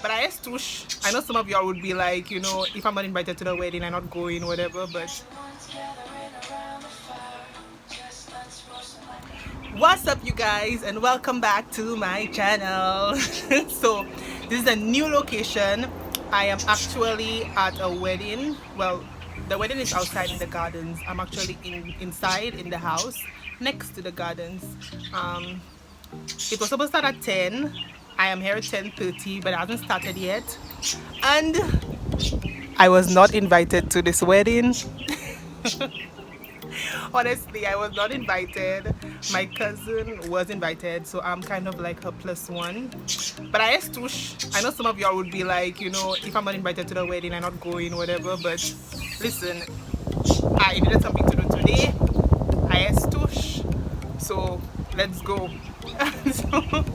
But I asked Tush. I know some of y'all would be like, you know, if I'm not invited to the wedding, I'm not going, whatever. But what's up, you guys, and welcome back to my channel. So this is a new location. I am actually at a wedding. Well, the wedding is outside in the gardens. I'm actually inside in the house next to the gardens. It was supposed to start at 10. I am here at 10:30, but it hasn't started yet. And I was not invited to this wedding. Honestly, I was not invited. My cousin was invited, so I'm kind of like her plus one. But I asked Tush. I know some of y'all would be like, you know, if I'm not invited to the wedding, I'm not going, whatever. But listen, I needed something to do today. I asked Tush, so let's go. So,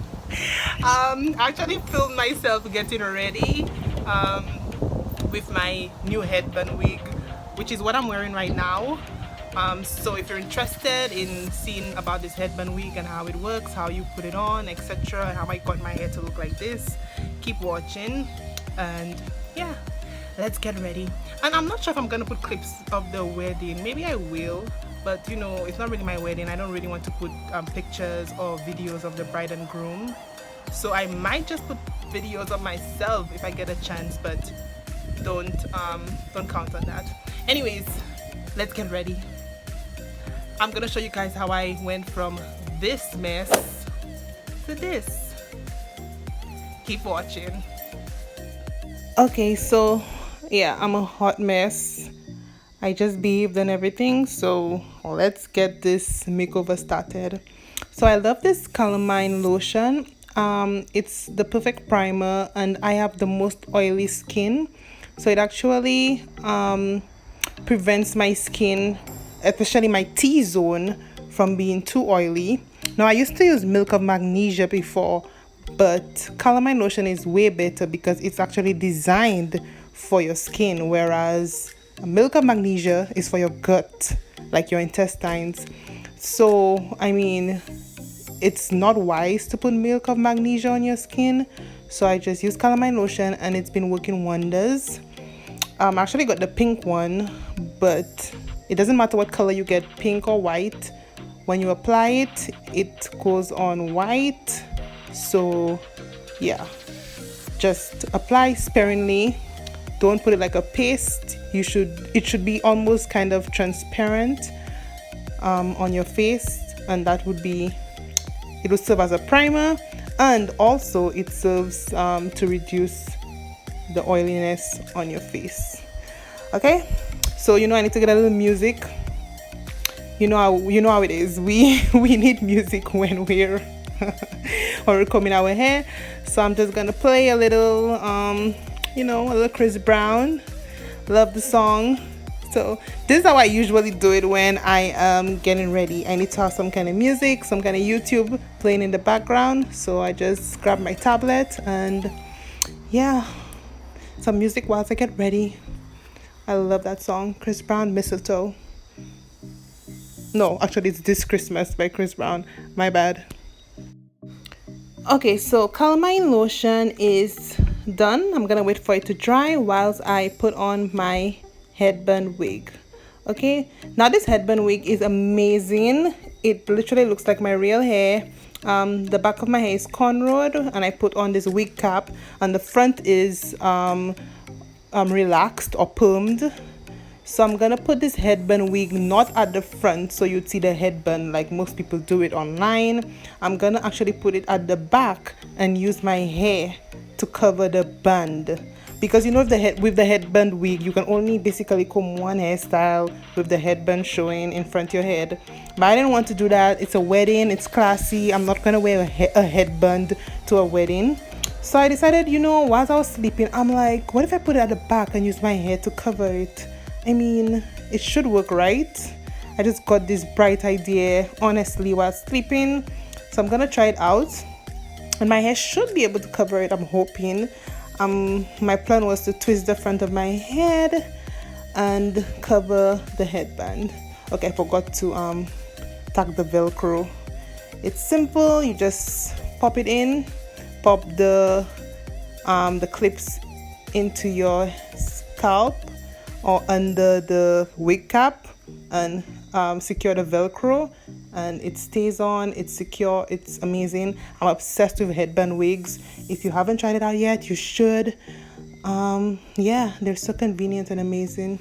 I actually filmed myself getting ready with my new headband wig, which is what I'm wearing right now. So if you're interested in seeing about this headband wig and how it works, how you put it on, etc., and how I got my hair to look like this, keep watching. And yeah, let's get ready. And I'm not sure if I'm gonna put clips of the wedding. Maybe I will, but you know, it's not really my wedding. I don't really want to put pictures or videos of the bride and groom, so I might just put videos of myself if I get a chance, but don't count on that. Anyways, let's get ready. I'm gonna show you guys how I went from this mess to this. Keep watching. Okay, so yeah, I'm a hot mess. I just bathed and everything, so let's get this makeover started. So I love this calamine lotion. It's the perfect primer, and I have the most oily skin, so it actually prevents my skin, especially my T-zone, from being too oily. Now, I used to use milk of magnesia before, but calamine lotion is way better because it's actually designed for your skin, whereas milk of magnesia is for your gut, like your intestines. So I mean, it's not wise to put milk of magnesia on your skin, so I just use calamine lotion, and it's been working wonders. I actually got the pink one, but it doesn't matter what color you get, pink or white. When you apply it, it goes on white. So yeah, just apply sparingly. Don't put it like a paste. It should be almost kind of transparent on your face, and that would be, it will serve as a primer, and also it serves to reduce the oiliness on your face. Okay, so you know, I need to get a little music. You know how it is. We need music when we're or combing our hair. So I'm just gonna play a little you know, a little Chris Brown. Love the song. So this is how I usually do it when I am getting ready. I need to have some kind of music, some kind of YouTube playing in the background. So I just grab my tablet and yeah, some music whilst I get ready. I love that song, Chris Brown, Mistletoe. No, actually it's This Christmas by Chris Brown. My bad. Okay, so calamine lotion is done. I'm gonna wait for it to dry whilst I put on my headband wig. Okay, now this headband wig is amazing. It literally looks like my real hair. The back of my hair is cornrowed, and I put on this wig cap, and the front is relaxed or permed. So I'm gonna put this headband wig not at the front, so you'd see the headband like most people do it online. I'm gonna actually put it at the back and use my hair to cover the band, because you know, with the headband wig, you can only basically comb one hairstyle with the headband showing in front of your head. But I didn't want to do that. It's a wedding, it's classy. I'm not gonna wear a headband to a wedding. So I decided, you know, whilst I was sleeping, I'm like, what if I put it at the back and use my hair to cover it? I mean, it should work, right? I just got this bright idea, honestly, while sleeping. So I'm gonna try it out, and my hair should be able to cover it, I'm hoping. My plan was to twist the front of my head and cover the headband. Okay, I forgot to tag the Velcro. It's simple. You just pop it in, pop the the clips into your scalp or under the wig cap and secure the velcro, and it stays on, it's secure, it's amazing. I'm obsessed with headband wigs. If you haven't tried it out yet, you should. Yeah, they're so convenient and amazing.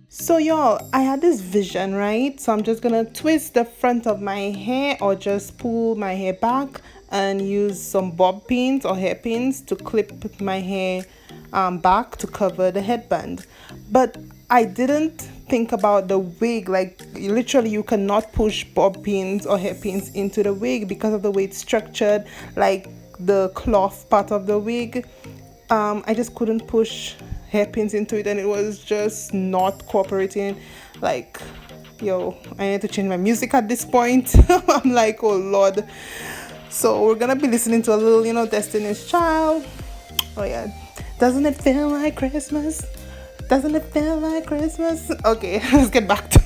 So y'all, I had this vision, right? So I'm just gonna twist the front of my hair or just pull my hair back and use some bob pins or hairpins to clip my hair back to cover the headband. But I didn't think about the wig. Like literally you cannot push bob pins or hairpins into the wig because of the way it's structured, like the cloth part of the wig. I just couldn't push hairpins into it and it was just not cooperating. Like, yo, I need to change my music at this point. I'm like, oh Lord. So we're gonna be listening to a little, you know, Destiny's Child. Oh yeah. Doesn't it feel like Christmas? Doesn't it feel like Christmas? Okay, let's get back to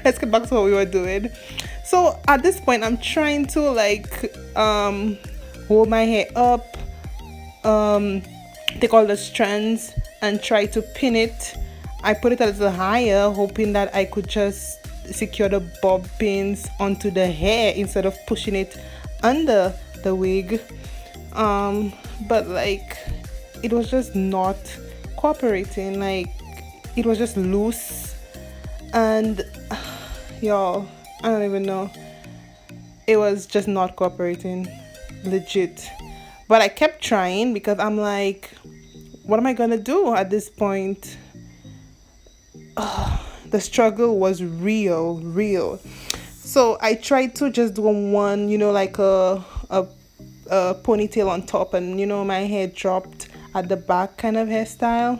what we were doing. So at this point I'm trying to like hold my hair up, take all the strands and try to pin it. I put it a little higher, hoping that I could just secure the bob pins onto the hair instead of pushing it under the wig. But like it was just not cooperating. Like it was just loose and y'all, I don't even know, it was just not cooperating, legit. But I kept trying because I'm like, what am I gonna do at this point? The struggle was real. So I tried to just do one, you know, like a ponytail on top, and you know, my hair dropped at the back kind of hairstyle.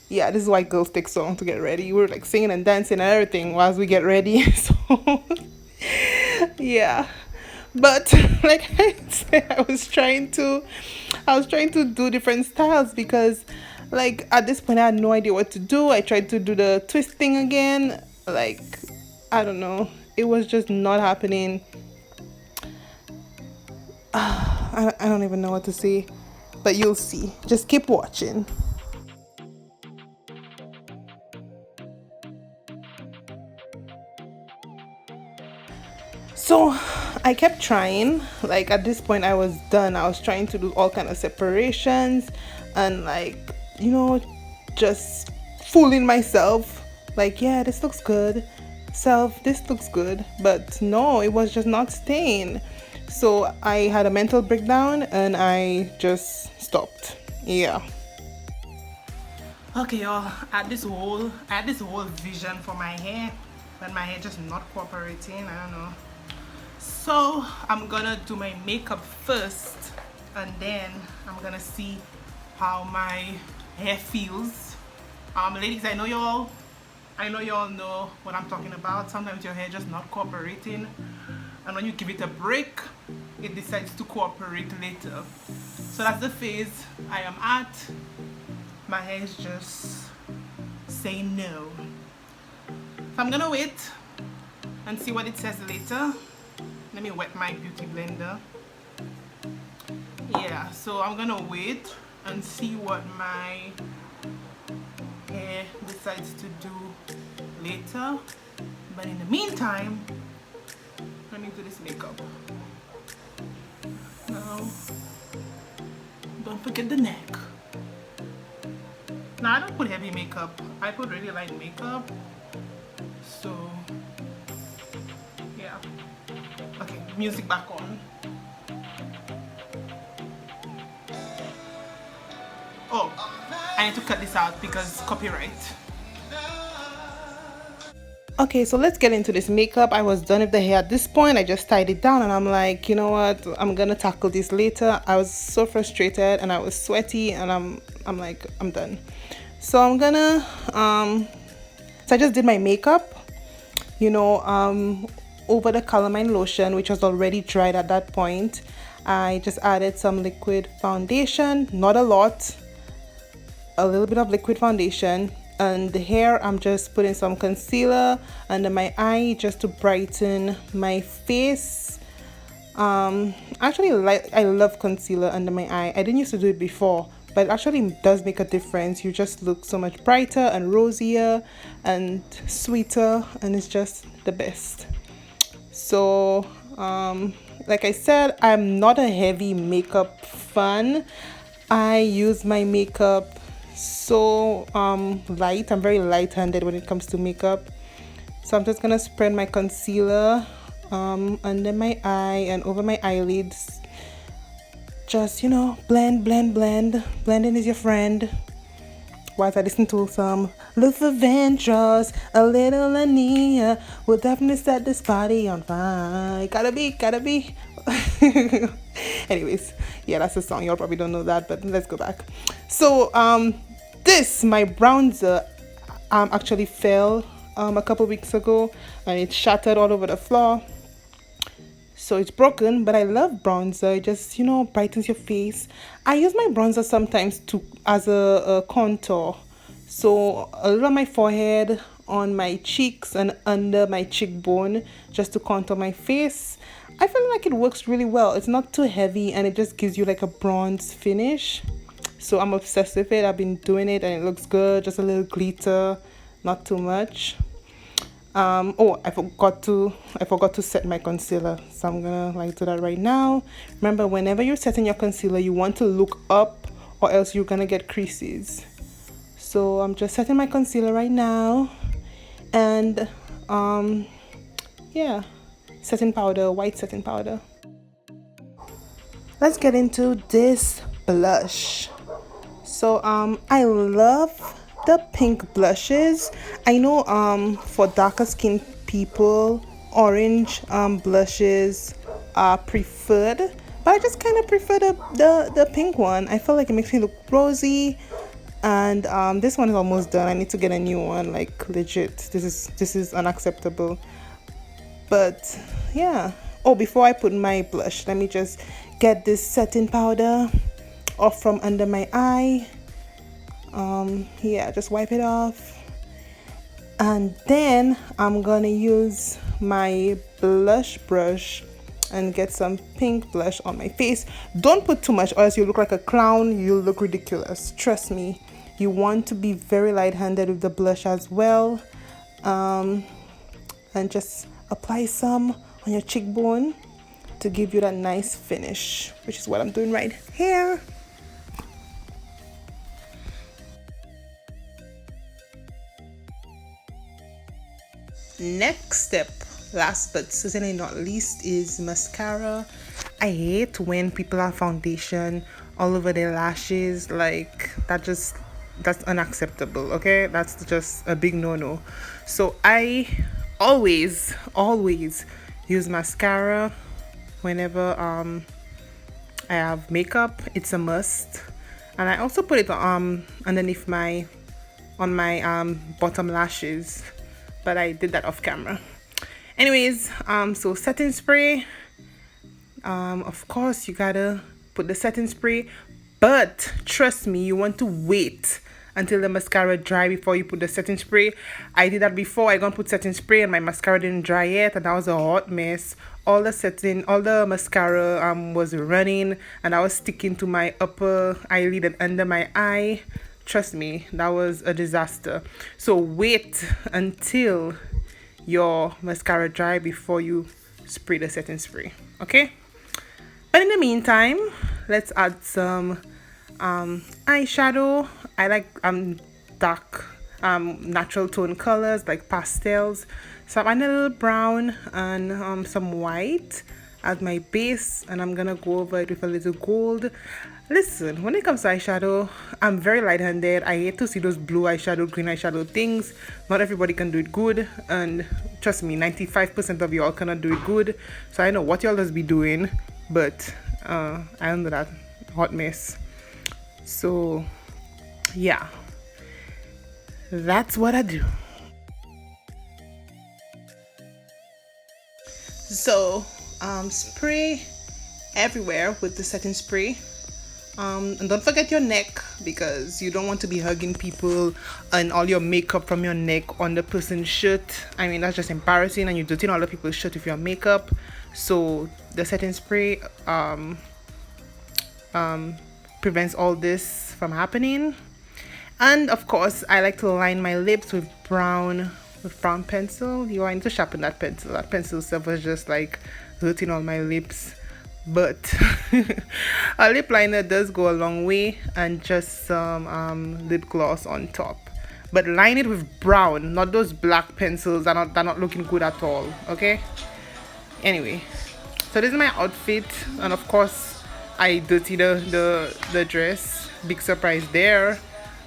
Yeah, this is why girls take so long to get ready. We're like singing and dancing and everything whilst we get ready. So yeah. But like I said, I was trying to do different styles because like at this point I had no idea what to do. I tried to do the twist thing again. Like I don't know, it was just not happening. I don't even know what to say, but you'll see. Just keep watching. So I kept trying. Like at this point I was done. I was trying to do all kind of separations and like, you know, just fooling myself. Like, yeah, this looks good. This looks good. But no, it was just not staying. So I had a mental breakdown and I just stopped. Yeah. Okay, y'all. I had this whole vision for my hair, but my hair just not cooperating. I don't know. So I'm gonna do my makeup first and then I'm gonna see how my hair feels. Ladies, I know y'all know what I'm talking about. Sometimes your hair just not cooperating, and when you give it a break, it decides to cooperate later. So that's the phase I am at. My hair is just saying no. So I'm gonna wait and see what it says later. Let me wet my beauty blender. Yeah, so I'm gonna wait and see what my hair decides to do later. But in the meantime, let me do this makeup. Now, don't forget the neck. Now I don't put heavy makeup. I put really light makeup. So yeah. Okay, music back on. Oh, I need to cut this out because copyright. Okay, so let's get into this makeup. I was done with the hair at this point. I just tied it down and I'm like, you know what, I'm gonna tackle this later. I was so frustrated and I was sweaty and I'm like, I'm done. So I'm gonna so I just did my makeup, you know, over the calamine lotion, which was already dried at that point. I just added some liquid foundation, not a lot, a little bit of liquid foundation. And the hair, I'm just putting some concealer under my eye just to brighten my face. Actually, like, I love concealer under my eye. I didn't used to do it before, but it actually does make a difference. You just look so much brighter and rosier and sweeter, and it's just the best. So, like I said, I'm not a heavy makeup fan. I use my makeup so light. I'm very light-handed when it comes to makeup. So I'm just gonna spread my concealer under my eye and over my eyelids. Just, you know, blend, blend, blend. Blending is your friend. Whilst I listen to some Luther Vandross, a little Ania will definitely set this party on fire. Gotta be, gotta be. Anyways, yeah, that's a song. Y'all probably don't know that, but let's go back. So, this, my bronzer, actually fell a couple weeks ago, and it shattered all over the floor. So it's broken, but I love bronzer. It just, you know, brightens your face. I use my bronzer sometimes to as a contour. So a little on my forehead, on my cheeks, and under my cheekbone, just to contour my face. I feel like it works really well. It's not too heavy, and it just gives you like a bronze finish. So I'm obsessed with it. I've been doing it, and it looks good. Just a little glitter, not too much. Oh, I forgot to set my concealer, so I'm gonna like do that right now. Remember, whenever you're setting your concealer, you want to look up, or else you're gonna get creases. So I'm just setting my concealer right now, and yeah, setting powder, white setting powder. Let's get into this blush. So I love the pink blushes. I know for darker skin people, orange blushes are preferred, but I just kind of prefer the pink one. I feel like it makes me look rosy, and this one is almost done. I need to get a new one, like legit. This is unacceptable. But yeah. Oh, before I put my blush, let me just get this setting powder off from under my eye. Yeah, just wipe it off, and then I'm gonna use my blush brush and get some pink blush on my face. Don't put too much or else you look like a clown. You look ridiculous, trust me. You want to be very light-handed with the blush as well, and just apply some on your cheekbone to give you that nice finish, which is what I'm doing right here. Next step, last but certainly not least, is mascara. I hate when people have foundation all over their lashes. Like that's unacceptable. Okay, that's just a big no-no. So I always use mascara whenever I have makeup. It's a must, and I also put it underneath my bottom lashes, but I did that off camera. Anyways, so setting spray. Of course you gotta put the setting spray, but trust me, you want to wait until the mascara dry before you put the setting spray. I did that before. I gonna put setting spray and my mascara didn't dry yet, and that was a hot mess. All the mascara was running, and I was sticking to my upper eyelid and under my eye. Trust me, that was a disaster. So wait until your mascara dry before you spray the setting spray, okay? But in the meantime, let's add some eyeshadow. I like dark natural tone colors like pastels. So I'm adding a little brown and some white as my base, and I'm gonna go over it with a little gold. Listen, when it comes to eyeshadow, I'm very light-handed. I hate to see those blue eyeshadow, green eyeshadow things. Not everybody can do it good, and trust me, 95% of y'all cannot do it good. So I know what y'all does be doing, but I don't know that hot mess. So yeah, that's what I do. So spray everywhere with the setting spray. And don't forget your neck, because you don't want to be hugging people and all your makeup from your neck on the person's shirt. I mean, that's just embarrassing, and you're dirtying other people's shirt with your makeup. So the setting spray prevents all this from happening. And of course, I like to line my lips with brown pencil. You want to sharpen that pencil. That pencil stuff was just like hurting all my lips. But a lip liner does go a long way, and just some lip gloss on top. But line it with brown, not those black pencils. They're not looking good at all. Okay. Anyway, so this is my outfit, and of course, I dirty the dress. Big surprise there.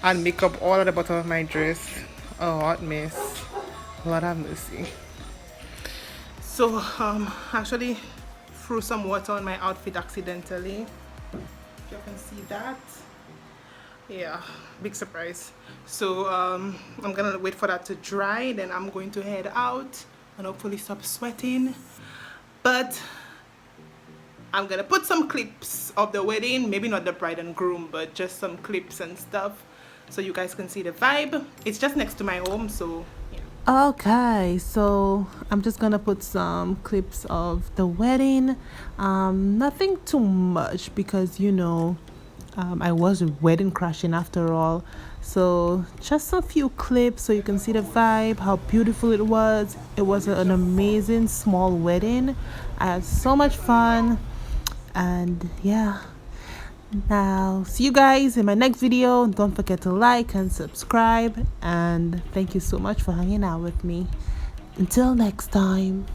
And makeup all at the bottom of my dress. Oh, hot mess. Lord have mercy. So actually threw some water on my outfit accidentally. If you can see that. Yeah, big surprise. So I'm gonna wait for that to dry, then I'm going to head out and hopefully stop sweating. But I'm gonna put some clips of the wedding, maybe not the bride and groom, but just some clips and stuff, so you guys can see the vibe. It's just next to my home, so yeah. Okay, so I'm just gonna put some clips of the wedding. Nothing too much, because you know, I was wedding crashing after all. So just a few clips so you can see the vibe, how beautiful it was. It was an amazing small wedding. I had so much fun, and yeah. Now see you guys in my next video. Don't forget to like and subscribe, and thank you so much for hanging out with me. Until next time.